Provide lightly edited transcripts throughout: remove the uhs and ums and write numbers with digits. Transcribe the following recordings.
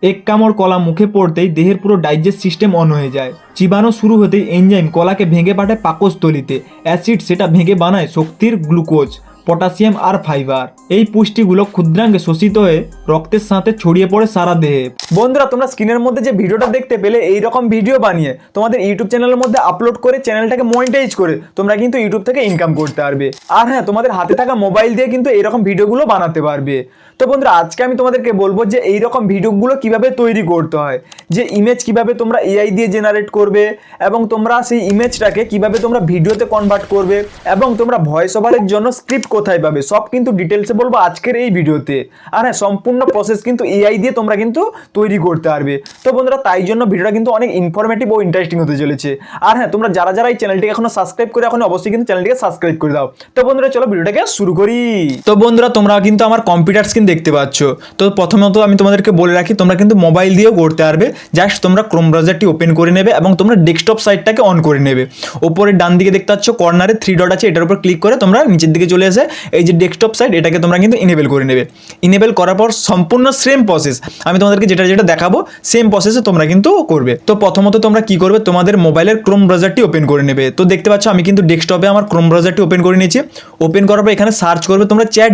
এক কামড় কলা মুখে পড়তেই দেহের পুরো ডাইজেস্ট সিস্টেম অন হয়ে যায়। চিবানো শুরু হতেই এনজাইম কলাকে ভেঙে পাঠায় পাকস্থলিতে। অ্যাসিড সেটা ভেঙে বানায় শক্তির গ্লুকোজ, পটাশিয়াম আর ফাইবার। এই পুষ্টিগুলো ক্ষুদ্রাঙ্গে শোষিত হয়ে রক্তের সাথে ছড়িয়ে পড়ে সারা দেহে। বন্ধুরা, তোমরা স্ক্রিনের মধ্যে যে ভিডিওটা দেখতে পেলে, এই রকম ভিডিও বানিয়ে তোমাদের ইউটিউব চ্যানেলের মধ্যে আপলোড করে চ্যানেলটাকে মনিটাইজ করে তোমরা কিন্তু ইউটিউব থেকে ইনকাম করতে পারবে। আর হ্যাঁ, তোমাদের হাতে থাকা মোবাইল দিয়ে কিন্তু এইরকম ভিডিওগুলো বানাতে পারবে। তো বন্ধুরা, আজকে আমি তোমাদেরকে বলবো যে এইরকম ভিডিওগুলো কিভাবে তৈরি করতে হয়, যে ইমেজ কিভাবে তোমরা এআই দিয়ে জেনারেট করবে, এবং তোমরা সেই ইমেজটাকে কিভাবে তোমরা ভিডিওতে কনভার্ট করবে, এবং তোমরা ভয়েস ওভারের জন্য স্ক্রিপ্ট কোথায় পাবে, সব কিন্তু ডিটেলসে বলবো আজকের এই ভিডিওতে। আর হ্যাঁ, সম্পূর্ণ প্রসেস কিন্তু এআই দিয়ে তোমরা কিন্তু তৈরি করতে পারবে। তো বন্ধুরা, তাই জন্য ভিডিওটা কিন্তু অনেক ইনফরমেটিভ ও ইন্টারেস্টিং হতে চলেছে। আর হ্যাঁ, তোমরা যারা যারা এই চ্যানেলটিকে এখনো সাবস্ক্রাইব করে এখন অবশ্যই কিন্তু চ্যানেলটিকে সাবস্ক্রাইব করে দাও। তো বন্ধুরা, চলো ভিডিওটাকে শুরু করি। তো বন্ধুরা, তোমরা কিন্তু আমার কম্পিউটার স্ক্রিন দেখতে পাচ্ছ। তো প্রথমত আমি তোমাদেরকে বলে রাখি, তোমরা কিন্তু মোবাইল দিয়েও করতে পারবে। জাস্ট তোমরা ক্রোম ব্রাউজারটি ওপেন করে নেবে এবং তোমরা ডেস্কটপ সাইটটাকে অন করে নেবে। ওপরে ডান দিকে দেখতে পাচ্ছ কর্নারে 3 ডট আছে, এটার উপর ক্লিক করে তোমরা নিচের দিকে চলে এসে এই যে ডেস্কটপ সাইট, এটাকে তোমরা কিন্তু ইনেবল করে নেবে। ইনেবল করার পর সম্পূর্ণ সেম প্রসেস আমি তোমাদেরকে যেটা যেটা দেখাবো, সেম প্রসেসে তোমরা কিন্তু করবে। তো প্রথমত তোমরা কি করবে, তোমাদের মোবাইলের ক্রোম ব্রাউজারটি ওপেন করে নেবে। তো দেখতে পাচ্ছ আমি কিন্তু ডেস্কটপে আমার ক্রোম ব্রাউজারটি ওপেন করে নিয়েছি। ওপেন করার পর এখানে সার্চ করবে তোমরা চ্যাট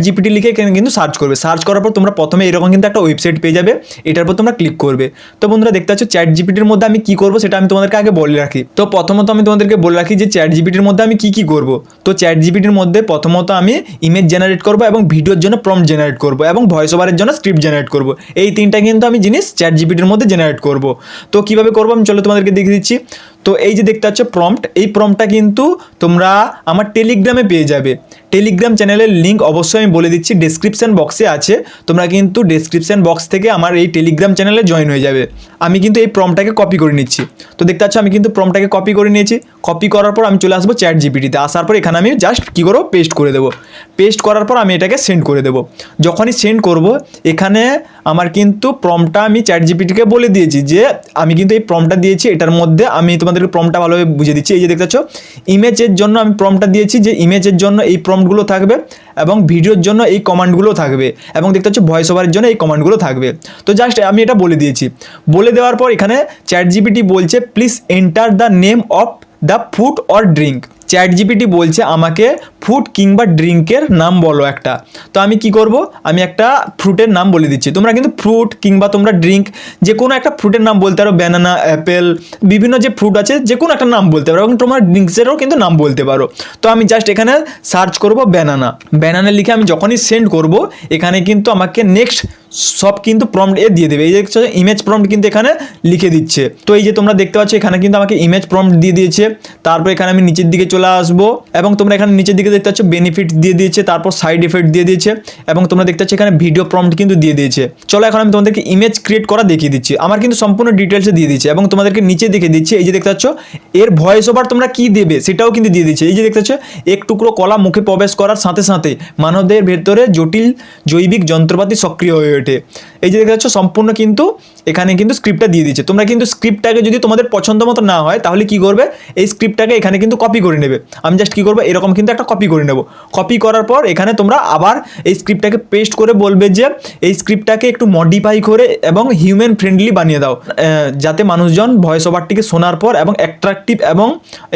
জিপিটি লিখে এখানে কিন্তু সার্চ করবে। সার্চ করার পর তোমরা প্রথমে এরকম কিন্তু একটা ওয়েবসাইট পেয়ে যাবে, এটার উপর তোমরা ক্লিক করবে। তো বন্ধুরা, দেখতে পাচ্ছ চ্যাট জিপিটির মধ্যে আমি কি করবো সেটা আমি তোমাদেরকে আগে বলে রাখি। তো প্রথমত আমি তোমাদেরকে বলে রাখি যে চ্যাট জিপিটির মধ্যে আমি কি করব। তো চ্যাট জিপিটির মধ্যে প্রথমত আমি ইমেজ জেনারেট করব, এবং ভিডিওর জন্য প্রম্পট জেনারেট করব, এবং ভয়েস ওভারের জন্য স্ক্রিপ্ট জেনারেট করব। এই তিনটা কিন্তু আমি জিনিস চ্যাট জিপিটির মধ্যে জেনারেট করব। তো কিভাবে করবো আমি চলো তোমাদেরকে দেখিয়ে দিচ্ছি। তো এই যে দেখতে পাচ্ছ প্রম্পট, এই প্রম্পটটা কিন্তু তোমরা আমার টেলিগ্রামে পেয়ে যাবে। টেলিগ্রাম চ্যানেলের লিঙ্ক অবশ্যই আমি বলে দিচ্ছি ডেসক্রিপশন বক্সে আছে। তোমরা কিন্তু ডেসক্রিপশন বক্স থেকে আমার এই টেলিগ্রাম চ্যানেলে জয়েন হয়ে যাবে। আমি কিন্তু এই প্রম্পটটাকে কপি করে নিচ্ছি। তো দেখতে পাচ্ছ আমি কিন্তু প্রম্পটটাকে কপি করে নিয়েছি। কপি করার পর আমি চলে আসবো চ্যাট জিপিটিতে। আসার পর এখানে আমি জাস্ট কী করবো, পেস্ট করে দেবো। পেস্ট করার পর আমি এটাকে সেন্ড করে দেবো। যখনই সেন্ড করব, এখানে আমার কিন্তু প্রম্পটটা আমি চ্যাট জিপিটিকে বলে দিয়েছি যে আমি কিন্তু এই প্রম্পটটা দিয়েছি। এটার মধ্যে আমি তোমাদেরকে প্রম্পটটা ভালোভাবে বুঝিয়ে দিচ্ছি। এই যে দেখতে পাচ্ছ ইমেজের জন্য আমি প্রম্পটটা দিয়েছি, যে ইমেজের জন্য এই প্রম্পটগুলো থাকবে, এবং ভিডিওর জন্য এই কমান্ডগুলো থাকবে, এবং দেখতে পাচ্ছ ভয়েস ওভারের জন্য এই কমান্ডগুলো থাকবে। তো জাস্ট আমি এটা বলে দিয়েছি। বলে দেওয়ার পর এখানে চ্যাট জিপিটি বলছে please enter the name of the food or drink. Chat GPT বলছে আমাকে ফুড কিংবা ড্রিঙ্কের নাম বলো একটা। তো আমি কি করব, আমি একটা ফ্রুটের নাম বলে দিচ্ছি। তোমরা কিন্তু ফ্রুট কিংবা তোমরা ড্রিঙ্ক যে কোনো একটা ফ্রুটের নাম বলতে পারো, ব্যানানা, অ্যাপেল, বিভিন্ন যে ফ্রুট আছে যে কোনো একটা নাম বলতে পারো, এবং তোমার ড্রিঙ্কসেরও কিন্তু নাম বলতে পারো। তো আমি জাস্ট এখানে সার্চ করব ব্যানানা লিখে আমি যখনই সেন্ড করব, এখানে কিন্তু আমাকে নেক্সট সব কিন্তু প্রম্পট দিয়ে দেবে। এই যে ইমেজ প্রম্পট কিন্তু এখানে লিখে দিচ্ছে। তো এই যে তোমরা দেখতে পাচ্ছ এখানে কিন্তু আমাকে ইমেজ প্রম্পট দিয়ে দিয়েছে। তারপর এখানে আমি নিচের দিকে চলে আসবো, এবং তোমরা এখানে নিচের দিকে দেখতে পাচ্ছ বেনিফিট দিয়ে দিয়েছে, তারপর সাইড এফেক্ট দিয়ে দিয়েছে, এবং তোমরা দেখতে পাচ্ছ এখানে ভিডিও প্রম্পট কিন্তু দিয়ে দিয়েছে। চলো এখন আমি তোমাদেরকে ইমেজ ক্রিয়েট করা দেখিয়ে দিচ্ছি। আমার কিন্তু সম্পূর্ণ ডিটেলসে দিয়ে দিচ্ছে, এবং তোমাদেরকে নিচে দেখে দিচ্ছি। এই যে দেখতে পাচ্ছ এর ভয়েস ওভার তোমরা কি দেবে সেটাও কিন্তু দিয়ে দিচ্ছে। এই যে দেখতে পাচ্ছ এক টুকরো কলা মুখে প্রবেশ করার সাথে সাথে মানবদেহের ভেতরে জটিল জৈবিক যন্ত্রপাতি সক্রিয় হয়ে ওঠে। এই যে দেখতে পাচ্ছ সম্পূর্ণ কিন্তু এখানে কিন্তু স্ক্রিপ্টটা দিয়ে দিচ্ছে। তোমরা কিন্তু স্ক্রিপ্টটাকে যদি তোমাদের পছন্দ মতো না হয়, তাহলে কি করবে, এই স্ক্রিপ্টটাকে এখানে কিন্তু কপি করে নেবে। আমি জাস্ট কি করবো, এরকম কিন্তু একটা কপি করে নেব। কপি করার পর এখানে তোমরা আবার এই স্ক্রিপ্টটাকে পেস্ট করে বলবে যে এই স্ক্রিপ্টটাকে একটু মডিফাই করে এবং হিউম্যান ফ্রেন্ডলি বানিয়ে দাও, যাতে মানুষজন ভয়েস ওভারটিকে শোনার পর এবং অ্যাট্রাকটিভ এবং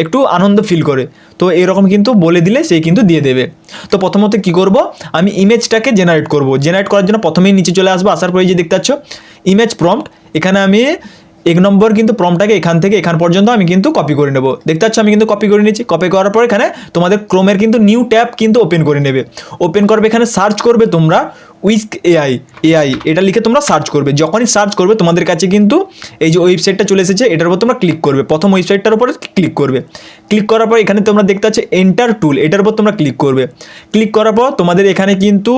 একটু আনন্দ ফিল করে। তো এরকম কিন্তু বলে দিলে সে কিন্তু দিয়ে দেবে। তো প্রথমত কি করব, আমি ইমেজটাকে জেনারেট করব। জেনারেট করার জন্য প্রথমেই নিচে চলে আসবো। আসার পরে যে দেখতে পাচ্ছ ইমেজ প্রম্পট, এখানে আমি 1 নম্বর কিন্তু প্রম্পটটাকে এখান থেকে এখান পর্যন্ত আমি কিন্তু কপি করে নেব। দেখতে পাচ্ছ আমি কিন্তু কপি করে নিয়েছি। কপি করার পর এখানে তোমাদের ক্রোমের কিন্তু নিউ ট্যাব কিন্তু ওপেন করে নেবে। ওপেন করবে, এখানে সার্চ করবে তোমরা উইস্ক এআই এটা লিখে তোমরা সার্চ করবে। যখনই সার্চ করবে তোমাদের কাছে কিন্তু এই যে ওয়েবসাইটটা চলে এসেছে, এটার উপর তোমরা ক্লিক করবে। প্রথম ওয়েবসাইটটার উপরে ক্লিক করবে। ক্লিক করার পর এখানে তোমরা দেখতে পাচ্ছ এন্টার টুল, এটার উপর তোমরা ক্লিক করবে। ক্লিক করার পর তোমাদের এখানে কিন্তু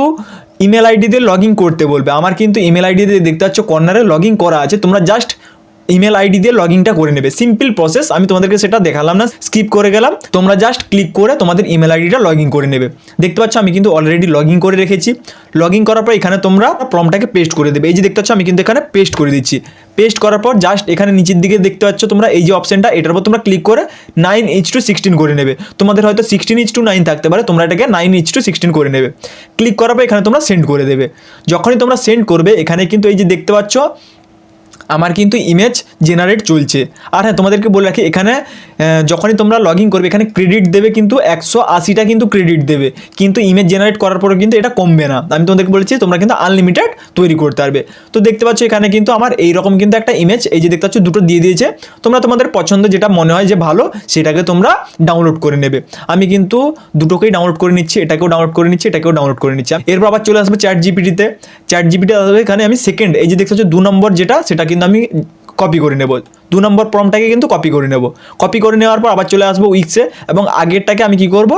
ইমেল আইডি দিয়ে লগ ইন করতে বলবে। আমার কিন্তু ইমেল আইডি দিয়ে দেখতে পাচ্ছ কর্নারে লগ ইন করা আছে। তোমরা জাস্ট ইমেল আইডি দিয়ে লগইনটা করে নেবে। সিম্পল প্রসেস, আমি তোমাদেরকে সেটা দেখালাম না, স্কিপ করে গেলাম। তোমরা জাস্ট ক্লিক করে তোমাদের ইমেল আইডিটা লগ ইন করে নেবে। দেখতে পাচ্ছ আমি কিন্তু অলরেডি লগ ইন করে রেখেছি। লগ ইন করার পর এখানে তোমরা প্রম্পটটাকে পেস্ট করে দেবে। এই যে দেখতে পাচ্ছ আমি কিন্তু এখানে পেস্ট করে দিচ্ছি। পেস্ট করার পর জাস্ট এখানে নিচের দিকে দেখতে পাচ্ছ তোমরা এই যে অপশনটা, এটার উপর তোমরা ক্লিক করে 9:16 করে নেবে। তোমাদের হয়তো 16:9 থাকতে পারে, তোমরা এটাকে 9:16 করে নেবে। ক্লিক করার পর এখানে তোমরা সেন্ড করে দেবে। যখনই তোমরা সেন্ড করবে এখানে কিন্তু এই যে দেখতে পাচ্ছ আমার কিন্তু ইমেজ জেনারেট চলছে। আর হ্যাঁ, তোমাদেরকে বলে রাখি এখানে যখনই তোমরা লগ ইন করবে এখানে ক্রেডিট দেবে কিন্তু 180টা কিন্তু ক্রেডিট দেবে, কিন্তু ইমেজ জেনারেট করার পরে কিন্তু এটা কমবে না। আমি তোমাদেরকে বলেছি তোমরা কিন্তু আনলিমিটেড তৈরি করতে পারবে। তো দেখতে পাচ্ছ এখানে কিন্তু আমার এইরকম কিন্তু একটা ইমেজ, এই যে দেখতে পাচ্ছ দুটো দিয়ে দিয়েছে। তোমরা তোমাদের পছন্দ যেটা মনে হয় যে ভালো সেটাকে তোমরা ডাউনলোড করে নেবে। আমি কিন্তু দুটোকেই ডাউনলোড করে নিচ্ছি, এটাকেও ডাউনলোড করে নিচ্ছি, এটাকেও ডাউনলোড করে নিচ্ছি। এরপর আবার চলে আসবে চ্যাট জিপিটিতে। চ্যাট জিপিটি আসবে এখানে আমি সেকেন্ড, এই যে দেখতে পাচ্ছ 2 নম্বর যেটা, সেটা কিন্তু আমি কপি করে নেব। 2 নম্বর প্রম্পটটাকে কিন্তু কপি করে নেব। কপি করে নেওয়ার পর আবার চলে আসবো উইক্সে, এবং আগেরটাকে আমি কি করব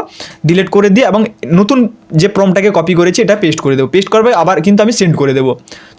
ডিলিট করে দিয়ে এবং নতুন যে প্রম্পটটাকে কপি করেছি এটা পেস্ট করে দেবো। পেস্ট করবে আবার কিন্তু আমি সেন্ড করে দেবো।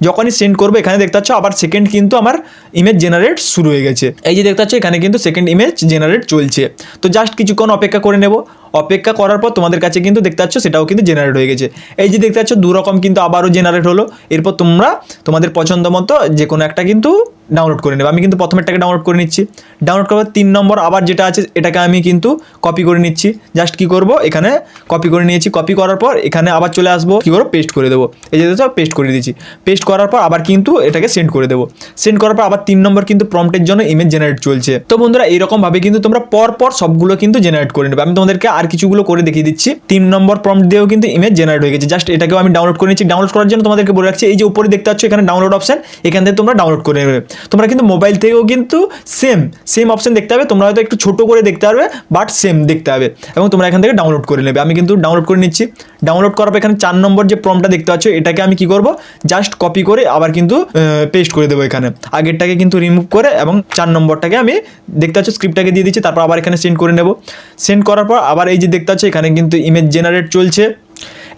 যখনই সেন্ড করবো এখানে দেখতে পাচ্ছ আবার সেকেন্ড কিন্তু আমার ইমেজ জেনারেট শুরু হয়ে গেছে। এই যে দেখতে পাচ্ছ এখানে কিন্তু সেকেন্ড ইমেজ জেনারেট চলছে। তো জাস্ট কিছুক্ষণ অপেক্ষা করে নেব। অপেক্ষা করার পর তোমাদের কাছে কিন্তু দেখতে পাচ্ছ সেটাও কিন্তু জেনারেট হয়ে গেছে। এই যে দেখতে পাচ্ছ 2 রকম কিন্তু আবারও জেনারেট হলো। এরপর তোমরা তোমাদের পছন্দ মতো যে কোনো একটা কিন্তু ডাউনলোড করে নেবে। আমি কিন্তু প্রথমেরটাকে ডাউনলোড করে নিচ্ছি। ডাউনলোড করার 3 নম্বর আবার যেটা আছে এটাকে আমি কিন্তু কপি করে নিচ্ছি। জাস্ট কি করব এখানে কপি করে নিয়েছি। কপি করার পর এখানে আবার চলে আসবো, কি করবো পেস্ট করে দেবো। এই যে দেখো পেস্ট করে দিয়েছি। পেস্ট করার পর আবার কিন্তু এটাকে সেন্ড করে দেবো। সেন্ড করার পর আবার 3 নম্বর কিন্তু প্রম্পটের জন্য ইমেজ জেনারেট চলছে। তো বন্ধুরা এইরকমভাবে কিন্তু তোমরা পর সবগুলো কিন্তু জেনারেট করে নেবে। আমি তোমাদেরকে আর কিছুগুলো করে দেখিয়ে দিচ্ছি। 3 নম্বর প্রম্পট দিয়েও কিন্তু ইমেজ জেনারেট হয়ে গেছে। জাস্ট এটাকেও আমি ডাউনলোড করে নিচ্ছি। ডাউনলোড করার জন্য তোমাদেরকে বলে রাখছি এই যে উপরে দেখতে পাচ্ছ এখানে ডাউনলোড অপশন, এখান থেকে তোমরা ডাউনলোড করে নেবে। তোমরা কিন্তু মোবাইল থেকেও কিন্তু সেম অপশন দেখতে হবে। তোমরা হয়তো একটু ছোট করে দেখতে পারবে, বাট সেম দেখতে হবে, এবং তোমরা এখান থেকে ডাউনলোড করে নেবে। আমি কিন্তু ডাউনলোড করে নিচ্ছি। ডাউনলোড করার পর এখানে 4 নম্বর যে প্রম্পটটা দেখতে পাচ্ছ এটাকে আমি কি করব জাস্ট কপি করে আবার কিন্তু পেস্ট করে দেবো। এখানে আগেরটাকে কিন্তু রিমুভ করে এবং 4 নম্বরটাকে আমি দেখতে পাচ্ছ স্ক্রিপ্টটাকে দিয়ে দিচ্ছি। তারপর আবার এখানে সেন্ড করে নেব। সেন্ড করার পর আবার এই যে দেখতে পাচ্ছ এখানে কিন্তু ইমেজ জেনারেট চলছে।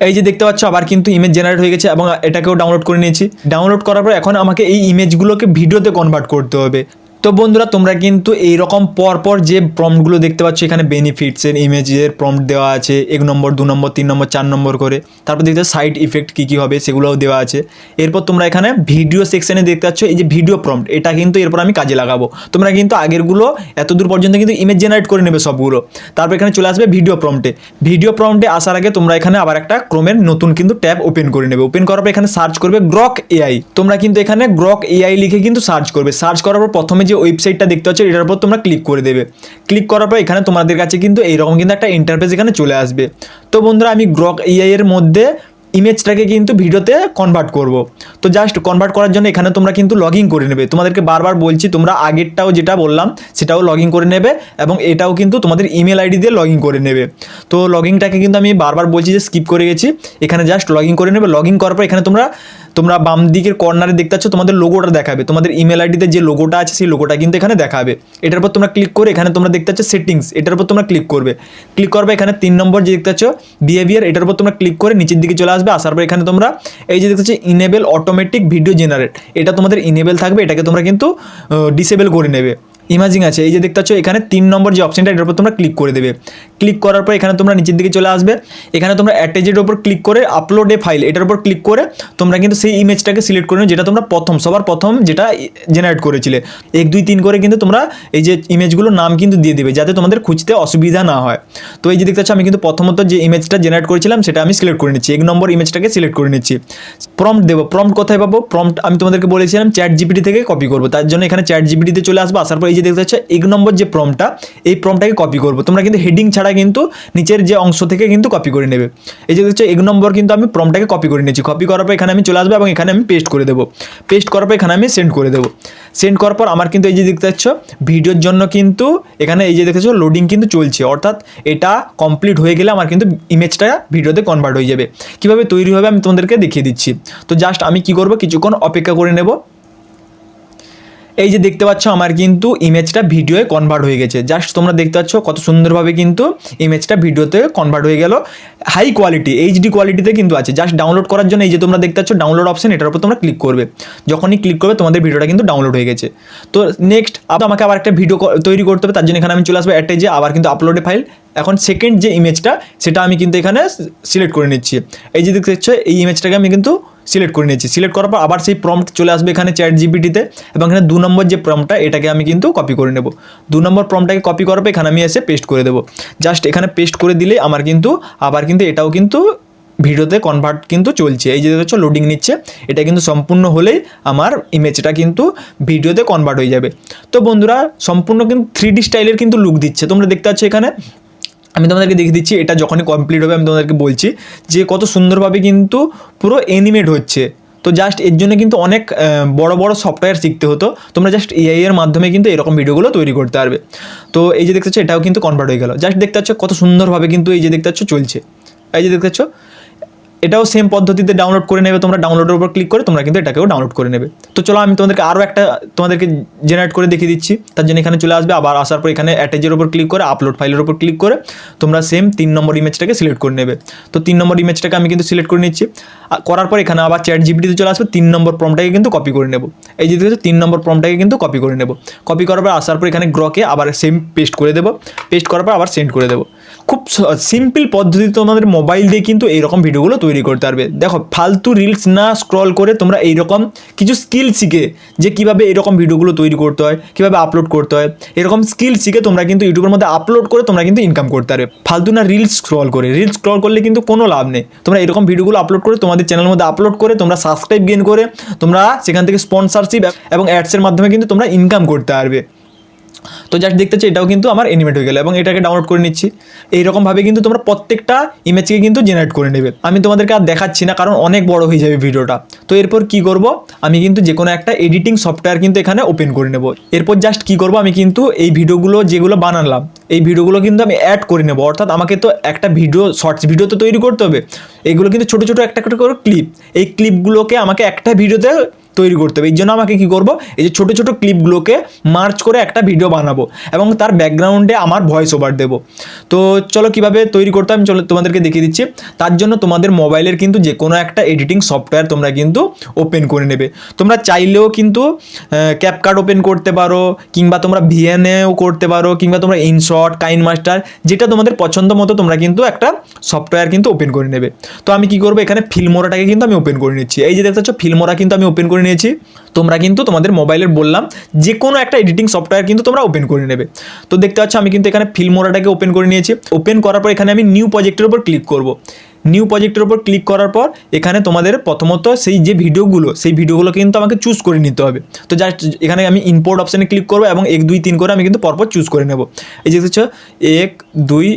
এই যে দেখতে পাচ্ছ আবার কিন্তু ইমেজ জেনারেট হয়ে গেছে এবং এটাকেও ডাউনলোড করে নিয়েছি। ডাউনলোড করার পর এখন আমাকে এই ইমেজগুলোকে ভিডিওতে কনভার্ট করতে হবে। তো বন্ধুরা তোমরা কিন্তু এইরকম পরপর যে প্রম্পটগুলো দেখতে পাচ্ছ এখানে বেনিফিটসের ইমেজের প্রম্পট দেওয়া আছে 1 নম্বর 2 নম্বর 3 নম্বর 4 নম্বর করে। তারপর দেখতে সাইড ইফেক্ট কী হবে সেগুলোও দেওয়া আছে। এরপর তোমরা এখানে ভিডিও সেকশনে দেখতে পাচ্ছ এই যে ভিডিও প্রম্পট, এটা কিন্তু এরপর আমি কাজে লাগাবো। তোমরা কিন্তু আগেরগুলো এতদূর পর্যন্ত কিন্তু ইমেজ জেনারেট করে নেবে সবগুলো। তারপর এখানে চলে আসবে ভিডিও প্রম্পটে। ভিডিও প্রম্পটে আসার আগে তোমরা এখানে আবার একটা ক্রোমের নতুন কিন্তু ট্যাব ওপেন করে নেবে। ওপেন করার পর এখানে সার্চ করবে গ্রক এআই। তোমরা কিন্তু এখানে গ্রক এআই লিখে কিন্তু সার্চ করবে। সার্চ করার পর প্রথমে যে ওয়েবসাইটটা দেখতে এটার উপর তোমরা ক্লিক করে দেবে। ক্লিক করার পর এখানে তোমাদের কাছে কিন্তু এইরকম কিন্তু একটা ইন্টারফেস এখানে চলে আসবে। তো বন্ধুরা আমি গ্রক এআই এর মধ্যে ইমেজটাকে কিন্তু ভিডিওতে কনভার্ট করব। তো জাস্ট কনভার্ট করার জন্য এখানে তোমরা কিন্তু লগ ইন করে নেবে। তোমাদেরকে বারবার বলছি তোমরা আগেরটাও যেটা বললাম সেটাও লগ ইন করে নেবে এবং এটাও কিন্তু তোমাদের ইমেল আইডি দিয়ে লগ ইন করে নেবে। তো লগ ইনটাকে কিন্তু আমি বারবার বলছি যে স্কিপ করে গেছি। এখানে জাস্ট লগ ইন করে নেবে। লগ ইন করার পর এখানে তোমরা বাম দিকের কর্নারে দেখতে পাচ্ছ তোমাদের লোগোটা দেখাবে। তোমাদের ইমেল আইডিতে যে লোগোটা আছে সেই লোগোটা কিন্তু এখানে দেখাবে। এটার উপর তোমরা ক্লিক করে এখানে তোমরা দেখতে পাচ্ছ সেটিংস, এটার উপর তোমরা ক্লিক করবে। ক্লিক করবে এখানে 3 নম্বর যে দেখতে পাচ্ছ বিহেভিয়ার, এটার উপর তোমরা ক্লিক করে নিচের দিকে চলে আসবে। আসার পর এখানে তোমরা এই যে দেখতে পাচ্ছ ইনেবল অটোমেটিক ভিডিও জেনারেট, এটা তোমাদের ইনেবল থাকবে। এটাকে তোমরা কিন্তু ডিসেবল করে নেবে। ইমাজিং আছে এই যে দেখতে পাচ্ছ এখানে 3 নম্বর যে অপশনটা এটার উপর তোমরা ক্লিক করে দেবে। ক্লিক করার পর এখানে তোমরা নিচের দিকে চলে আসবে। এখানে তোমরা অ্যাটাচের উপর ক্লিক করে আপলোড এ ফাইল এটার উপর ক্লিক করে তোমরা কিন্তু সেই ইমেজটাকে সিলেক্ট করে নিও যেটা তোমরা সবার প্রথম যেটা জেনারেট করেছিলে। 1 2 3 করে কিন্তু তোমরা এই যে ইমেজগুলোর নাম কিন্তু দিয়ে দেবে যাতে তোমাদের খুঁজতে অসুবিধা না হয়। তো এই যে দেখতে পাচ্ছ আমি কিন্তু প্রথমত যে ইমেজটা জেনারেট করেছিলাম সেটা আমি সিলেক্ট করে নিচ্ছি। 1 নম্বর ইমেজটাকে সিলেক্ট করে নিচ্ছি। প্রম্পট দেবো। প্রম্পট কোথায় পাবো? প্রম্পট আমি তোমাদেরকে বলেছিলাম চ্যাট জিপিটি থেকে কপি করবো। তার জন্য এখানে চ্যাট জিপিটিতে চলে আসবো। আসার পর এই যে দেখতে পাচ্ছ 1 নম্বর যে প্রম্পটটা এই প্রম্পটটাকে কপি করবো। তোমরা কিন্তু হেডিং ছাড়া কিন্তু নিচের যে অংশ থেকে কিন্তু কপি করে নেবে। এই যে দেখছো 1 নম্বর কিন্তু আমি প্রম্পটটাকে কপি করে নিয়েছি। কপি করার পর এখানে আমি চলে আসবো এবং এখানে আমি পেস্ট করে দেবো। পেস্ট করার পর এখানে আমি সেন্ড করে দেবো। সেন্ড করার পর আমার কিন্তু এই যে দেখতে পাচ্ছ ভিডিওর জন্য কিন্তু এখানে এই যে দেখেছো লোডিং কিন্তু চলছে, অর্থাৎ এটা কমপ্লিট হয়ে গেলে আমার কিন্তু ইমেজটা ভিডিওতে কনভার্ট হয়ে যাবে। কীভাবে তৈরি হবে আমি তোমাদেরকে দেখিয়ে দিচ্ছি। তো জাস্ট আমি কি করব কিছুক্ষণ অপেক্ষা করে নেব। এই যে দেখতে পাচ্ছ আমার কিন্তু ইমেজটা ভিডিওয়ে কনভার্ট হয়ে গেছে। জাস্ট তোমরা দেখতে পাচ্ছ কত সুন্দরভাবে কিন্তু ইমেজটা ভিডিওতে কনভার্ট হয়ে গেল। হাই কোয়ালিটি এইচডি কোয়ালিটিতে কিন্তু আছে। জাস্ট ডাউনলোড করার জন্য এই যে তোমরা দেখতে পাচ্ছ ডাউনলোড অপশন, এটার উপর তোমরা ক্লিক করবে। যখনই ক্লিক করবে তোমাদের ভিডিওটা কিন্তু ডাউনলোড হয়ে গেছে। তো নেক্সট আমাকে আবার একটা ভিডিও তৈরি করতে হবে, তার জন্য এখানে আমি চলে আসবো অ্যাটাচে, আবার কিন্তু আপলোডে ফাইল। এখন সেকেন্ড যে ইমেজটা সেটা আমি কিন্তু এখানে সিলেক্ট করে নিচ্ছি। এই যে দেখতে পাচ্ছ এই ইমেজটাকে আমি কিন্তু সিলেক্ট করে নিয়েছি। সিলেক্ট করার পর আবার সেই প্রম্পট চলে আসবে এখানে চ্যাট জিপিটিতে, এবং এখানে 2 নম্বর যে প্রম্পটটা এটাকে আমি কিন্তু কপি করে নেব। 2 নম্বর প্রম্পটটাকে কপি করার পর এখানে আমি এসে পেস্ট করে দেবো। জাস্ট এখানে পেস্ট করে দিলে আমার কিন্তু আবার কিন্তু এটাও কিন্তু ভিডিওতে কনভার্ট কিন্তু চলছে। এই যে দেখছো লোডিং নিচ্ছে, এটা কিন্তু সম্পূর্ণ হলেই আমার ইমেজটা কিন্তু ভিডিওতে কনভার্ট হয়ে যাবে। তো বন্ধুরা সম্পূর্ণ কিন্তু 3D স্টাইলের কিন্তু লুক দিচ্ছে, তোমরা দেখতে পাচ্ছ এখানে। আমি তোমাদেরকে দেখিয়ে দিচ্ছি, এটা যখনই কমপ্লিট হবে আমি তোমাদেরকে বলছি যে কত সুন্দরভাবে কিন্তু পুরো অ্যানিমেট হচ্ছে। তো জাস্ট এর জন্য কিন্তু অনেক বড় বড় সফটওয়্যার শিখতে হতো। তোমরা জাস্ট এআই এর মাধ্যমে কিন্তু এরকম ভিডিওগুলো তৈরি করতে পারবে। তো এই যে দেখতে পাচ্ছ এটাও কিন্তু কনভার্ট হয়ে গেল। জাস্ট দেখতে পাচ্ছ কত সুন্দরভাবে কিন্তু এই যে দেখতে পাচ্ছ চলছে। এই যে দেখতে পাচ্ছ এটাও সেম পদ্ধতিতে ডাউনলোড করে নেবে তোমরা। ডাউনলোডের উপর ক্লিক করে তোমরা কিন্তু এটাকেও ডাউনলোড করে নেবে। তো চলো আমি তোমাদেরকে আরও একটা তোমাদেরকে জেনারেট করে দেখিয়ে দিচ্ছি। তার জন্য এখানে চলে আসবে, আবার আসার পর এখানে অ্যাটাচের উপর ক্লিক করে আপলোড ফাইলের উপর ক্লিক করে তোমরা সেম 3 নম্বর ইমেজটাকে সিলেক্ট করে নেবে। তো 3 নম্বর ইমেজটাকে আমি কিন্তু সিলেক্ট করে নিচ্ছি। করার পর এখানে আবার চ্যাট জিপিটিতে চলে আসবে, 3 নম্বর প্রম্পটটাকে কিন্তু কপি করে নেব। এই যে দেখছো 3 নম্বর প্রম্পটটাকে কিন্তু কপি করে নেব। কপি করার পর আসার পর এখানে গ্রকে আবার সেম পেস্ট করে দেবো। পেস্ট করার পর আবার সেন্ড করে দেবো। খুব সিম্পল পদ্ধতিতে তোমাদের মোবাইল দিয়ে কিন্তু এইরকম ভিডিওগুলো তৈরি করতে পারবে। দেখো ফালতু রিলস না স্ক্রল করে তোমরা এইরকম কিছু স্কিল শিখে যে কীভাবে এরকম ভিডিওগুলো তৈরি করতে হয়, কীভাবে আপলোড করতে হয়, এরকম স্কিল শিখে তোমরা কিন্তু ইউটিউবের মধ্যে আপলোড করে তোমরা কিন্তু ইনকাম করতে পারবে। ফালতু না রিলস স্ক্রল করে, রিলস স্ক্রল করলে কিন্তু কোনো লাভ নেই। তোমরা এরকম ভিডিওগুলো আপলোড করে তোমাদের চ্যানেলের মধ্যে আপলোড করে তোমরা সাবস্ক্রাইব গেইন করে তোমরা সেখান থেকে স্পন্সরশিপ এবং অ্যাডসের মাধ্যমে কিন্তু তোমরা ইনকাম করতে পারবে। তো জাস্ট দেখতে চাই এটাও কিন্তু আমার অ্যানিমেট হয়ে গেল, এবং এটাকে ডাউনলোড করে নিচ্ছি। এইরকমভাবে কিন্তু তোমরা প্রত্যেকটা ইমেজকে কিন্তু জেনারেট করে নেবে। আমি তোমাদেরকে আর দেখাচ্ছি না, কারণ অনেক বড় হয়ে যাবে ভিডিওটা। তো এরপর কি করব, আমি কিন্তু যে কোনো একটা এডিটিং সফটওয়্যার কিন্তু এখানে ওপেন করে নেব। এরপর জাস্ট কি করব, আমি কিন্তু এই ভিডিওগুলো যেগুলো বানালাম এই ভিডিওগুলো কিন্তু আমি অ্যাড করে নেব। অর্থাৎ আমাকে তো একটা ভিডিও শর্টস ভিডিও তো তৈরি করতে হবে। এগুলো কিন্তু ছোটো ছোটো একটা একটা করে ক্লিপ, এই ক্লিপগুলোকে আমাকে একটা ভিডিওতে তৈরি করতে হবে। এই জন্য আমাকে কী করবো, এই যে ছোটো ছোটো ক্লিপগুলোকে মার্চ করে একটা ভিডিও বানাবো এবং তার ব্যাকগ্রাউন্ডে আমার ভয়েস ওভার দেবো। তো চলো কীভাবে তৈরি করতে আমি চলো তোমাদেরকে দেখিয়ে দিচ্ছি। তার জন্য তোমাদের মোবাইলের কিন্তু যে কোনো একটা এডিটিং সফটওয়্যার তোমরা কিন্তু ওপেন করে নেবে। তোমরা চাইলেও কিন্তু ক্যাপকাট ওপেন করতে পারো, কিংবা তোমরা ভিএনএও করতে পারো, কিংবা তোমরা ইনশট, কাইনমাস্টার, যেটা তোমাদের পছন্দ মতো তোমরা কিন্তু একটা সফটওয়্যার কিন্তু ওপেন করে নেবে। তো আমি কি করবো, এখানে ফিল্মোরাটাকে কিন্তু আমি ওপেন করে নিচ্ছি। এই যে দেখতে পাচ্ছ ফিল্মোরা কিন্তু আমি ওপেন করে নিয়েছি। তোমরা কিন্তু তোমাদের মোবাইলের বললাম যে কোনো একটা এডিটিং সফটওয়্যার কিন্তু তোমরা ওপেন করে নেবে। তো দেখতে পাচ্ছ আমি কিন্তু এখানে ফিল্মোরাটাকে ওপেন করে নিয়েছি। ওপেন করার পর এখানে আমি নিউ প্রজেক্টের উপর ক্লিক করব। নিউ প্রজেক্টের উপর ক্লিক করার পর এখানে তোমাদের প্রথমত সেই যে ভিডিওগুলো কিন্তু আমাকে চুজ করে নিতে হবে। তো জাস্ট এখানে আমি ইম্পোর্ট অপশানে ক্লিক করবো এবং 1 2 3 করে আমি কিন্তু পরপর চুজ করে নেব। এই যে দেখছো 1 2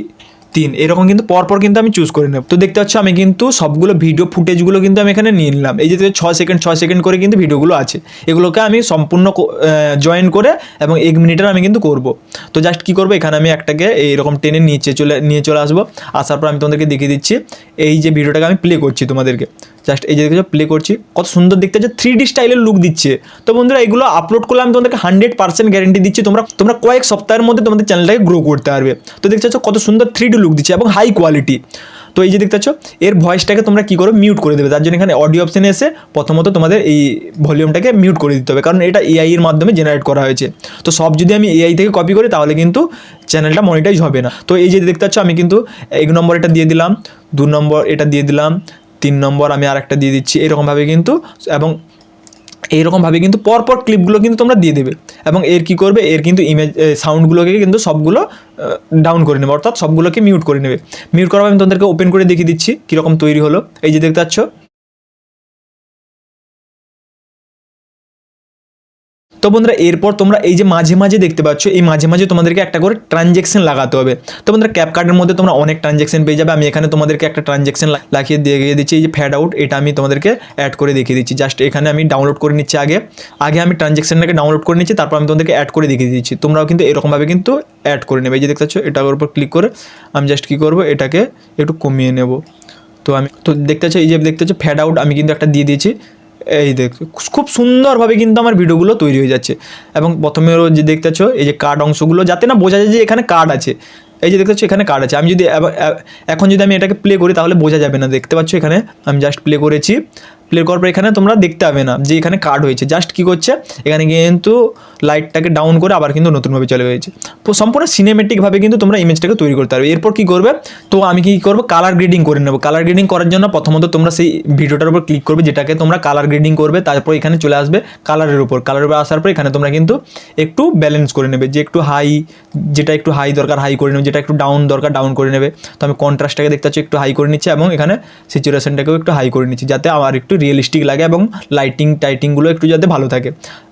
3 এরকম কিন্তু পরপর কিন্তু আমি চুজ করে নেব। তো দেখতে পাচ্ছ আমি কিন্তু সবগুলো ভিডিও ফুটেজগুলো কিন্তু আমি এখানে নিয়ে নিলাম। এই যে 6 সেকেন্ড করে কিন্তু ভিডিওগুলো আছে, এগুলোকে আমি সম্পূর্ণ জয়েন করে এবং 1 মিনিটের আমি কিন্তু করব। তো জাস্ট কী করবো, এখানে আমি একটাকে এইরকম টেনে নিয়ে চলে আসবো। আসার পর আমি তোমাদেরকে দেখিয়ে দিচ্ছি এই যে ভিডিওটাকে আমি প্লে করছি তোমাদেরকে। জাস্ট এই যে দেখছো প্লে করছি, কত সুন্দর দেখতে হচ্ছে, 3D স্টাইলের লুক দিচ্ছে। তো বন্ধুরা এগুলো আপলোড করলে আমি তোমাদেরকে 100% গ্যারেন্টি দিচ্ছি তোমরা কয়েক সপ্তাহের মধ্যে তোমাদের চ্যানেলটাকে গ্রো করতে পারবে। তো দেখতে পাচ্ছ কত সুন্দর 3D লুক দিচ্ছে এবং হাই কোয়ালিটি। তো এই যে দেখতে পাচ্ছ এর ভয়েসটাকে তোমরা কী করো, মিউট করে দেবে। তার জন্য এখানে অডিও অপশানে এসে প্রথমত তোমাদের এই ভলিউমটাকে মিউট করে দিতে হবে, কারণ এটা এআই এর মাধ্যমে জেনারেট করা হয়েছে। তো সব যদি আমি এআই থেকে কপি করি তাহলে কিন্তু চ্যানেলটা মনিটাইজ হবে না। তো এই যে দেখতে পাচ্ছ আমি কিন্তু 1 নম্বর এটা দিয়ে দিলাম, 2 নম্বর এটা দিয়ে দিলাম, 3 নম্বর আমি আর একটা দিয়ে দিচ্ছি, এরকমভাবে কিন্তু এবং এইরকমভাবে কিন্তু পরপর ক্লিপগুলো কিন্তু তোমরা দিয়ে দেবে। এবং এর কী করবে, এর কিন্তু ইমেজ সাউন্ডগুলোকে কিন্তু সবগুলো ডাউন করে নেবে, অর্থাৎ সবগুলোকে মিউট করে নেবে। মিউট করার আমি তোমাদেরকে ওপেন করে দেখিয়ে দিচ্ছি কীরকম তৈরি হলো। এই যে দেখতে পাচ্ছ। তো বন্ধুরা এরপর তোমরা এই যে মাঝে মাঝে দেখতে পাচ্ছ, এই মাঝে মাঝে তোমাদেরকে একটা করে ট্রানজ্যাকশন লাগাতে হবে। তো বন্ধুরা ক্যাপকাটের মধ্যে তোমরা অনেক ট্রানজ্যাকশন পেয়ে যাবে। আমি এখানে তোমাদেরকে একটা ট্রানজ্যাকশন লাগিয়ে দিয়ে দিচ্ছি, এই যে ফ্যাড আউট, এটা আমি তোমাদেরকে অ্যাড করে দেখিয়ে দিচ্ছি। জাস্ট এখানে আমি ডাউনলোড করে নিচ্ছি, আগে আমি ট্রানজ্যাকশনটাকে ডাউনলোড করে নিচ্ছি, তারপর আমি তোমাদেরকে অ্যাড করে দেখিয়ে দিচ্ছি। তোমরাও কিন্তু এরকমভাবে কিন্তু অ্যাড করে নেবে। এই যে দেখতে পাচ্ছ এটার উপর ক্লিক করে আমি জাস্ট কী করবো, এটাকে একটু কমিয়ে নেব। তো দেখতে পাচ্ছ এই যে দেখতে পাচ্ছ ফ্যাড আউট আমি কিন্তু একটা দিয়ে দিয়েছি। এই দেখো খুব সুন্দরভাবে কিন্তু আমার ভিডিওগুলো তৈরি হয়ে যাচ্ছে। এবং প্রথমে যে দেখতে পাচ্ছ এই যে কার্ড অংশগুলো, যাতে না বোঝা যায় যে এখানে কার্ড আছে, এই যে দেখতে পাচ্ছ এখানে কার্ড আছে। আমি যদি এখন যদি আমি এটাকে প্লে করি তাহলে বোঝা যাবে না। দেখতে পাচ্ছ এখানে আমি জাস্ট প্লে করেছি, প্লে করার পর এখানে তোমরা দেখতে পাবে না যে এখানে কার্ড হয়েছে। জাস্ট কী করছে এখানে কিন্তু লাইটটাকে ডাউন করে আবার কিন্তু নতুনভাবে চলে গেছে। তো সম্পূর্ণ সিনেমেটিকভাবে কিন্তু তোমরা ইমেজটাকে তৈরি করতে পারবে। এরপর কী করবে, তো আমি কী করবো, কালার গ্রেডিং করে নেবো। কালার গ্রেডিং করার জন্য প্রথমত তোমরা সেই ভিডিওটার উপর ক্লিক করবে যেটাকে তোমরা কালার গ্রেডিং করবে, তারপর এখানে চলে আসবে কালারের উপর। কালারের উপর আসার পর এখানে তোমরা কিন্তু একটু ব্যালেন্স করে নেবে, যে একটু হাই, যেটা একটু হাই দরকার হাই করে নেবে, যেটা একটু ডাউন দরকার ডাউন করে নেবে। তো আমি কন্ট্রাস্টটাকে দেখতে পাচ্ছি একটু হাই করে নিচ্ছি এবং এখানে স্যাচুরেশনটাকেও একটু হাই করে নিচ্ছি, যাতে আমার একটু রিয়েলিস্টিক লাগে এবং টাইটিংগুলো একটু যাতে ভালো থাকে।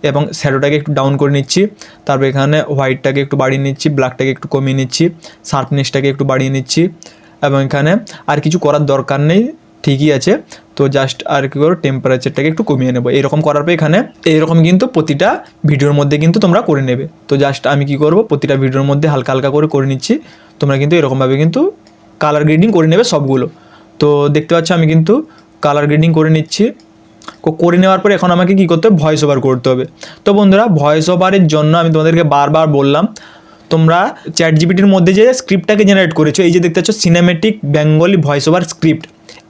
এবং শ্যাডোটাকে একটু ডাউন করে নিচ্ছি, তারপর এখানে হোয়াইটটাকে একটু বাড়িয়ে নিচ্ছি, ব্ল্যাকটাকে একটু কমিয়ে নিচ্ছি, শার্পনেসটাকে একটু বাড়িয়ে নিচ্ছি। এবং এখানে আর কিছু করার দরকার নেই, ঠিকই আছে। তো জাস্ট আর কি করো, টেম্পারেচারটাকে একটু কমিয়ে নেবো। এরকম করার পর এখানে এইরকম কিন্তু প্রতিটা ভিডিওর মধ্যে কিন্তু তোমরা করে নেবে। তো জাস্ট আমি কি করব, প্রতিটা ভিডিওর মধ্যে হালকা হালকা করে নিচ্ছি। তোমরা কিন্তু এরকমভাবে কিন্তু কালার গ্রেডিং করে নেবে সবগুলো। তো দেখতে পাচ্ছ আমি কিন্তু কালার গ্রেডিং করে নিচ্ছি। করে নেওয়ার পর এখন আমাকে কী করতে হবে, ভয়েস ওভার করতে হবে। তো বন্ধুরা, ভয়েস ওভারের জন্য আমি তোমাদেরকে বারবার বললাম, তোমরা চ্যাট জিপিটির মধ্যে যে স্ক্রিপ্টটাকে জেনারেট করেছো, এই যে দেখতে পাচ্ছ cinematic Bengali voice over script,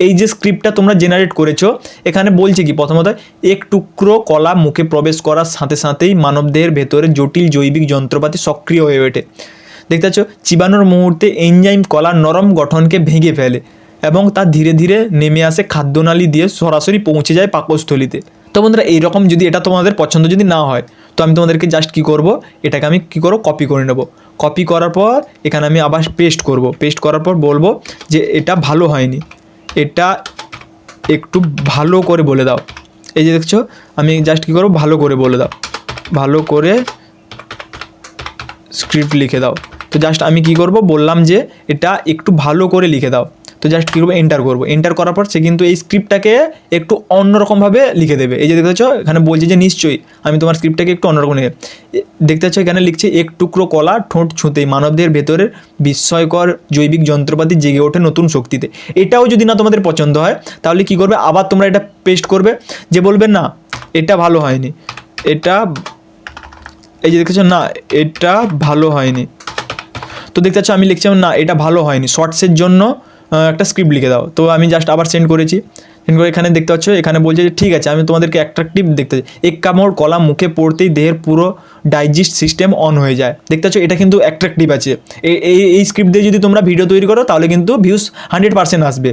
এই যে স্ক্রিপ্টটা তোমরা জেনারেট করেছো, এখানে বলছে কি, প্রথমত এক টুকরো কলা মুখে প্রবেশ করার সাথে সাথেই মানবদেহের ভেতরে জটিল জৈবিক যন্ত্রপাতি সক্রিয় হয়ে ওঠে। দেখতে পাচ্ছ, চিবানোর মুহূর্তে এনজাইম কলার নরম গঠনকে ভেঙে ফেলে এবং তা ধীরে ধীরে নেমে আসে খাদ্যনালী দিয়ে সরাসরি পৌঁছে যায় পাকস্থলিতে। তো বন্ধুরা, এইরকম যদি এটা তোমাদের পছন্দ যদি না হয়, তো আমি তোমাদেরকে জাস্ট কী করব, এটাকে আমি কী করব, কপি করে নেব। কপি করার পর এখানে আমি আবার পেস্ট করব। পেস্ট করার পর বলবো যে এটা ভালো হয়নি, এটা একটু ভালো করে বলে দাও। এই যে দেখছো, আমি জাস্ট কী করব, ভালো করে বলে দাও, ভালো করে স্ক্রিপ্ট লিখে দাও। তো জাস্ট আমি কী করব, বললাম যে এটা একটু ভালো করে লিখে দাও। তো জাস্ট কী করবো, এন্টার করবো। এন্টার করার পর সে কিন্তু এই স্ক্রিপ্টটাকে একটু অন্যরকমভাবে লিখে দেবে। এই যে দেখতে পাচ্ছ এখানে বলছে যে নিশ্চয়ই আমি তোমার স্ক্রিপ্টটাকে একটু অন্যরকম লিখে, দেখতে পাচ্ছ এখানে লিখছে এক টুকরো কলা ঠোঁট ছুঁতেই মানবদের ভেতরের বিস্ময়কর জৈবিক যন্ত্রপাতি জেগে ওঠে নতুন শক্তিতে। এটাও যদি না তোমাদের পছন্দ হয়, তাহলে কি করবে, আবার তোমরা এটা পেস্ট করবে, যে বলবে না এটা ভালো হয়নি, এটা, এই যে দেখতেছ না এটা ভালো হয়নি। তো দেখতে পাচ্ছ আমি লিখছি না এটা ভালো হয়নি, শর্টসের জন্য একটা স্ক্রিপ্ট লিখে দাও। তো আমি জাস্ট আবার সেন্ড করেছি। সেন্ড করে এখানে দেখতে পাচ্ছ এখানে বলছে যে ঠিক আছে, আমি তোমাদেরকে অ্যাট্রাকটিভ দেখতে, এক কামড় কলা মুখে পড়তেই দেহের পুরো ডাইজেস্ট সিস্টেম অন হয়ে যায়। দেখতে পাচ্ছ এটা কিন্তু অ্যাট্রাকটিভ আছে। এই স্ক্রিপ্ট দিয়ে যদি তোমরা ভিডিও তৈরি করো তাহলে কিন্তু ভিউজ 100% আসবে।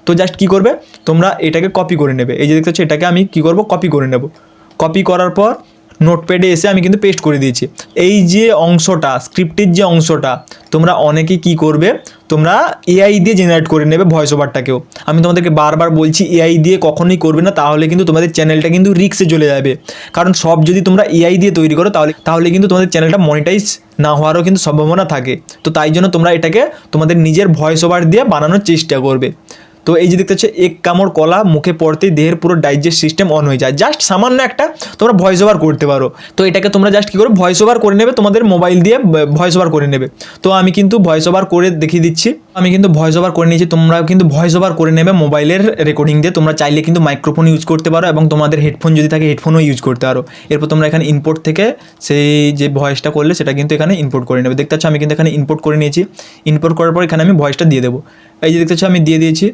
তো জাস্ট কী করবে, তোমরা এটাকে কপি করে নেবে। এই যে দেখতে পাচ্ছ এটাকে আমি কী করব, কপি করে নেব। কপি করার পর নোটপ্যাডে এসে আমি কিন্তু পেস্ট করে দিয়েছি। এই যে অংশটা, স্ক্রিপ্টের যে অংশটা, তোমরা অনেকেই কী করবে, তোমরা এআই দিয়ে জেনারেট করে নেবে ভয়েস ওভারটাকেও। আমি তোমাদেরকে বারবার বলছি এআই দিয়ে কখনোই করবে না, তাহলে কিন্তু তোমাদের চ্যানেলটা কিন্তু রিস্কে চলে যাবে। কারণ সব যদি তোমরা এআই দিয়ে তৈরি করো তাহলে কিন্তু তোমাদের চ্যানেলটা মনিটাইজ না হওয়ারও কিন্তু সম্ভাবনা থাকে। তো তাই জন্য তোমরা এটাকে তোমাদের নিজের ভয়েস ওভার দিয়ে বানানোর চেষ্টা করবে। তো এই যে দেখতে হচ্ছে এক কামড় কলা মুখে পড়তেই দেহের পুরো ডাইজেস্ট সিস্টেম অন হয়ে যায়। জাস্ট সামান্য একটা তোমরা ভয়েস ওভার করতে পারো। তো এটাকে তোমরা জাস্ট কী করো, ভয়েস ওভার করে নেবে, তোমাদের মোবাইল দিয়ে ভয়েস ওভার করে নেবে। তো আমি কিন্তু ভয়েস ওভার করে দেখিয়ে দিচ্ছি। আমি কিন্তু ভয়েস ওভার করে নিয়েছি, তোমরাও কিন্তু ভয়েস ওভার করে নেবে মোবাইলের রেকর্ডিং দিয়ে। তোমরা চাইলে কিন্তু মাইক্রোফোন ইউজ করতে পারো এবং তোমাদের হেডফোন যদি থাকে হেডফোনও ইউজ করতে পারো। এরপর তোমরা এখানে ইম্পোর্ট থেকে সেই যে ভয়েসটা করলে সেটা কিন্তু এখানে ইম্পোর্ট করে নেবে। দেখতে পাচ্ছ আমি কিন্তু এখানে ইম্পোর্ট করে নিয়েছি। ইম্পোর্ট করার পর এখানে আমি ভয়েসটা দিয়ে দেবো। এই যে দেখতে পাচ্ছ আমি দিয়ে দিয়েছি।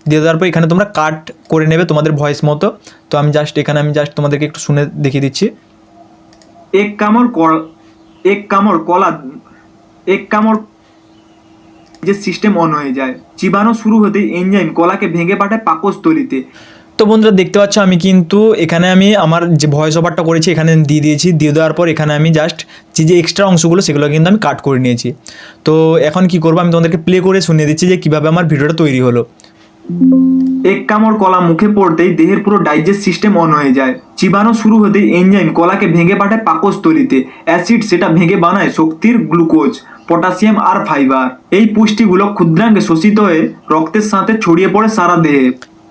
দিয়ে দেওয়ার পর এখানে তোমরা কাট করে নেবে তোমাদের ভয়েস মতো। তো আমি জাস্ট তোমাদেরকে একটু শুনে দেখিয়ে দিচ্ছি। এক কামড় কলা যে সিস্টেম অন হয়ে যায়, চিবানো শুরু হতেই এনজাইম কলাকে ভেঙে পাঠায় পাকস্থলিতে। তো বন্ধুরা দেখতে পাচ্ছ আমি কিন্তু এখানে আমি আমার যে ভয়েস ওভারটা করেছি এখানে দিয়ে দিয়েছি। দিয়ে দেওয়ার পর এখানে আমি জাস্ট যে এক্সট্রা অংশগুলো সেগুলো কিন্তু আমি কাট করে নিয়েছি। তো এখন কি করবো, আমি তোমাদেরকে প্লে করে শুনিয়ে দিচ্ছি যে কীভাবে আমার ভিডিওটা তৈরি হলো। এক কামড় কলা মুখে পড়তেই দেহের পুরো ডাইজেস্ট সিস্টেম অন হয়ে যায়। চিবানো শুরু হতেই এনজাইম কলাকে ভেঙে পাঠায় পাকস্থলিতে। অ্যাসিড সেটা ভেঙে বানায় শক্তির গ্লুকোজ, পটাশিয়াম আর ফাইবার। এই পুষ্টিগুলো ক্ষুদ্রাঙ্গে শোষিত হয়ে রক্তের সাথে ছড়িয়ে পড়ে সারা দেহে।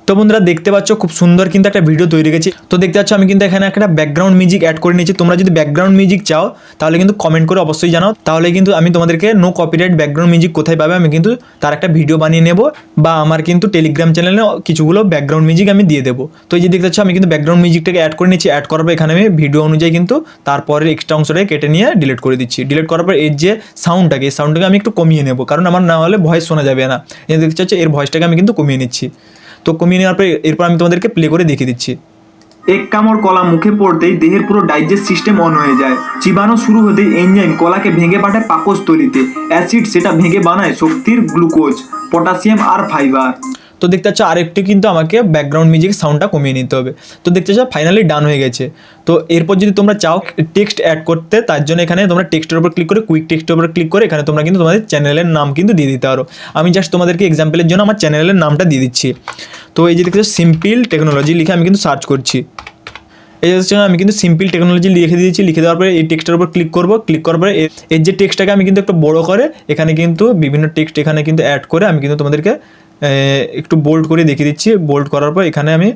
তো বন্ধুরা দেখতে পাচ্ছ খুব সুন্দর কিন্তু একটা ভিডিও তৈরি গেছে। তো দেখতে পাচ্ছ আমি কিন্তু এখানে একটা ব্যাকগ্রাউন্ড মিউজিক অ্যাড করে নিয়েছি। তোমরা যদি ব্যাকগ্রাউন্ড মিউজিক চাও তাহলে কিন্তু কমেন্ট করে অবশ্যই জানাও, তাহলে কিন্তু আমি তোমাদেরকে নো কপিরাইট ব্যাকগ্রাউন্ড মিউজিক কোথায় পাবে আমি কিন্তু তার একটা ভিডিও বানিয়ে নেব, বা আমার কিন্তু টেলিগ্রাম চ্যানেলে কিছুগুলো ব্যাকগ্রাউন্ড মিউজিক আমি দিয়ে দেবো। তো এই যে দেখতে পাচ্ছ আমি কিন্তু ব্যাকগ্রাউন্ড মিউজিকটাকে অ্যাড করে নিচ্ছি। অ্যাড করার পর এখানে আমি ভিডিও অনুযায়ী কিন্তু তারপরে এক্সট্রা অংশটাকে কেটে নিয়ে ডিলিট করে দিচ্ছি। ডিলিট করার পর এর যে সাউন্ডটাকে, এই সাউন্ডটাকে আমি একটু কমিয়ে নেব, কারণ আমার না হলে ভয়েস শোনা যাবে না। এই দেখতে পাচ্ছ এর ভয়েসটাকে আমি কিন্তু কমিয়ে নিচ্ছি। তো কমিয়ে নেওয়ার পর এরপর আমি তোমাদেরকে প্লে করে দেখিয়ে দিচ্ছি। এক কামড় কলা মুখে পড়তেই দেহের পুরো ডাইজেস্ট সিস্টেম অন হয়ে যায়। চিবানো শুরু হতেই এনজাইম কলাকে ভেঙে পাঠায় পাকস্থলিতে। অ্যাসিড সেটা ভেঙে বানায় শক্তির গ্লুকোজ, পটাশিয়াম আর ফাইবার। তো দেখতে পাচ্ছ আরেকটু কিন্তু আমাকে ব্যাকগ্রাউন্ড মিউজিক সাউন্ডটা কমিয়ে নিতে হবে। তো দেখতে পাচ্ছ ফাইনালি ডান হয়ে গেছে। তো এরপর যদি তোমরা চাও টেক্সট অ্যাড করতে, তার জন্য এখানে তোমরা টেক্সটের উপর ক্লিক করে কুইক টেক্সটের উপর ক্লিক করে এখানে তোমরা কিন্তু তোমাদের চ্যানেলের নাম কিন্তু দিয়ে দিতে পারো। আমি জাস্ট তোমাদেরকে এক্সাম্পলের জন্য আমার চ্যানেলের নামটা দিয়ে দিচ্ছি। তো এই যে দেখতে পাচ্ছ সিম্পল টেকনোলজি লিখে আমি কিন্তু সার্চ করছি। এই জন্য আমি কিন্তু সিম্পল টেকনোলজি লিখে দিয়েছি। লিখে দেওয়ার পরে এই টেক্সটের উপর ক্লিক করবো। ক্লিক করার পরে এর যে টেক্সটটাকে আমি কিন্তু একটু বড় করে এখানে কিন্তু বিভিন্ন টেক্সট এখানে কিন্তু অ্যাড করে আমি কিন্তু তোমাদেরকে একটু বোল্ড করে দেখিয়ে দিচ্ছি। বোল্ড করার পর এখানে আমি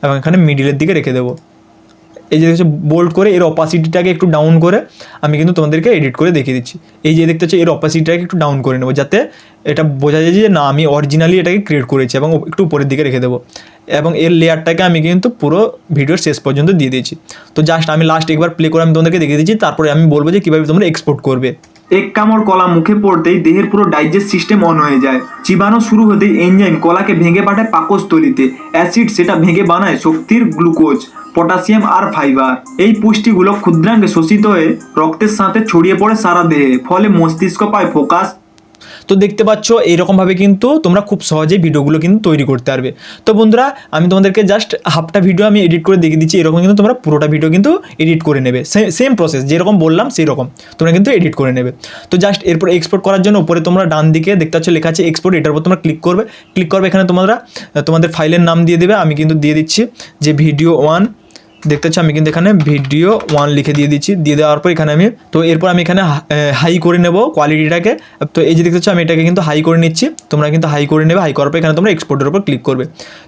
এবং এখানে মিডিলের দিকে রেখে দেবো। এই যে দেখছো বোল্ড করে এর অপাসিটিটাকে একটু ডাউন করে আমি কিন্তু তোমাদেরকে এডিট করে দেখিয়ে দিচ্ছি। এই যে দেখতে হচ্ছে এর অপাসিটিটাকে একটু ডাউন করে নেবো, যাতে এটা বোঝা যায় যে না আমি অরিজিনালি এটাকে ক্রিয়েট করেছি, এবং একটু উপরের দিকে রেখে দেবো। এবং এর লেয়ারটাকে আমি কিন্তু পুরো ভিডিওর শেষ পর্যন্ত দিয়ে দিয়েছি। তো জাস্ট আমি লাস্ট একবার প্লে করে আমি তোমাদেরকে দেখিয়ে দিচ্ছি, তারপরে আমি বলবো যে কীভাবে তোমরা এক্সপোর্ট করবে। এক কামড় কলা মুখে পড়তেই দেহের পুরো ডাইজেস্ট সিস্টেম অন হয়ে যায়। চিবানো শুরু হতেই এনজাইম কলাকে ভেঙে পাঠায় পাকস্থলিতে। অ্যাসিড সেটা ভেঙে বানায় শক্তির গ্লুকোজ, পটাশিয়াম আর ফাইবার। এই পুষ্টিগুলো ক্ষুদ্রাঙ্গে শোষিত হয়ে রক্তের সাথে ছড়িয়ে পড়ে সারা দেহে, ফলে মস্তিষ্ক পায় ফোকাস। তো দেখতে পাচ্ছ এইরকমভাবে কিন্তু তোমরা খুব সহজেই ভিডিওগুলো কিন্তু তৈরি করতে পারবে। তো বন্ধুরা আমি তোমাদেরকে জাস্ট হাফটা ভিডিও আমি এডিট করে দেখিয়ে দিচ্ছি। এরকম কিন্তু তোমরা পুরোটা ভিডিও কিন্তু এডিট করে নেবে, সেম প্রসেস যেরকম বললাম সেই রকম তোমরা কিন্তু এডিট করে নেবে। তো জাস্ট এরপর এক্সপোর্ট করার জন্য উপরে তোমরা ডান দিকে দেখতে পাচ্ছ লেখা আছে এক্সপোর্ট, এটার উপর তোমরা ক্লিক করবে। এখানে তোমরা তোমাদের ফাইলের নাম দিয়ে দেবে। আমি কিন্তু দিয়ে দিচ্ছি যে ভিডিও 1। দেখতে পাচ্ছ আমি কিন্তু এখানে ভিডিও 1 লিখে দিয়ে দিচ্ছি। দিয়ে দেওয়ার পর এখানে আমি এরপর আমি এখানে হাই করে নেব কোয়ালিটিটাকে। তো এই যে দেখতে পাচ্ছ আমি এটাকে কিন্তু হাই করে নিচ্ছি। তোমরা কিন্তু হাই করে নেবে। হাই করার পর এখানে তোমরা এক্সপোর্টের উপর ক্লিক করবে।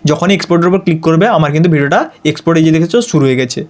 যখনই এক্সপোর্টের উপর ক্লিক করবে আমার কিন্তু ভিডিওটা এক্সপোর্ট এই যে দেখেছো শুরু হয়ে গেছে।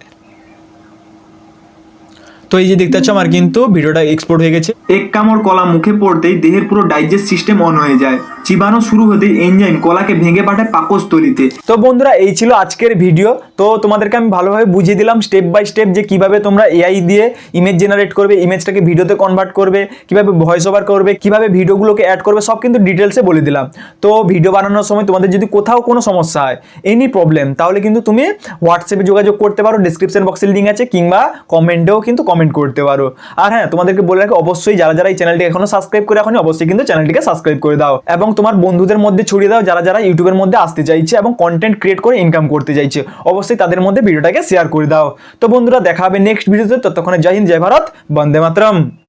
তো এই যে দেখতে পাচ্ছ আমার কিন্তু ভিডিওটা এক্সপোর্ট হয়ে গেছে। এক কামড় কলা মুখে পড়তেই দেহের পুরো ডাইজেস্ট সিস্টেম অন হয়ে যায়। চিবানো শুরু হতেই এনজাইম কলাকে ভেঙে পাঠায় পাকস্থলিতে। তো বন্ধুরা এই ছিল আজকের ভিডিও। তো তোমাদেরকে আমি ভালোভাবে বুঝিয়ে দিলাম স্টেপ বাই স্টেপ যে কিভাবে তোমরা এআই দিয়ে ইমেজ জেনারেট করবে, ইমেজটাকে ভিডিওতে কনভার্ট করবে, কিভাবে ভয়েস ওভার করবে, কিভাবে ভিডিওগুলোকে অ্যাড করবে, সব কিন্তু ডিটেলসে বলে দিলাম। তো ভিডিও বানানোর সময় তোমাদের যদি কোথাও কোনো সমস্যা হয়, এনি প্রবলেম, তাহলে কিন্তু তুমি হোয়াটসঅ্যাপে যোগাযোগ করতে পারো, ডিসক্রিপশন বক্সের লিঙ্ক আছে, কিংবা কমেন্টেও কিন্তু কমেন্ট করতে পারো। আর হ্যাঁ তোমাদেরকে বলে রাখি অবশ্যই যারা এই চ্যানেলটি এখনো সাবস্ক্রাইব করে এখনই অবশ্যই কিন্তু চ্যানেলটিকে সাবস্ক্রাইব করে দাও, এবং তোমার বন্ধুদের মধ্যে ছড়িয়ে দাও যারা ইউটিউবের মধ্যে আসতে চাইছে এবং কন্টেন্ট ক্রিয়েট করে ইনকাম করতে চাইছে। অবশ্যই তাদের মধ্যে ভিডিওটাকে শেয়ার করে দাও। তো বন্ধুরা দেখা হবে নেক্সট ভিডিওতে। ততক্ষণে জয় হিন্দ, জয় ভারত, বন্দে মাতরম।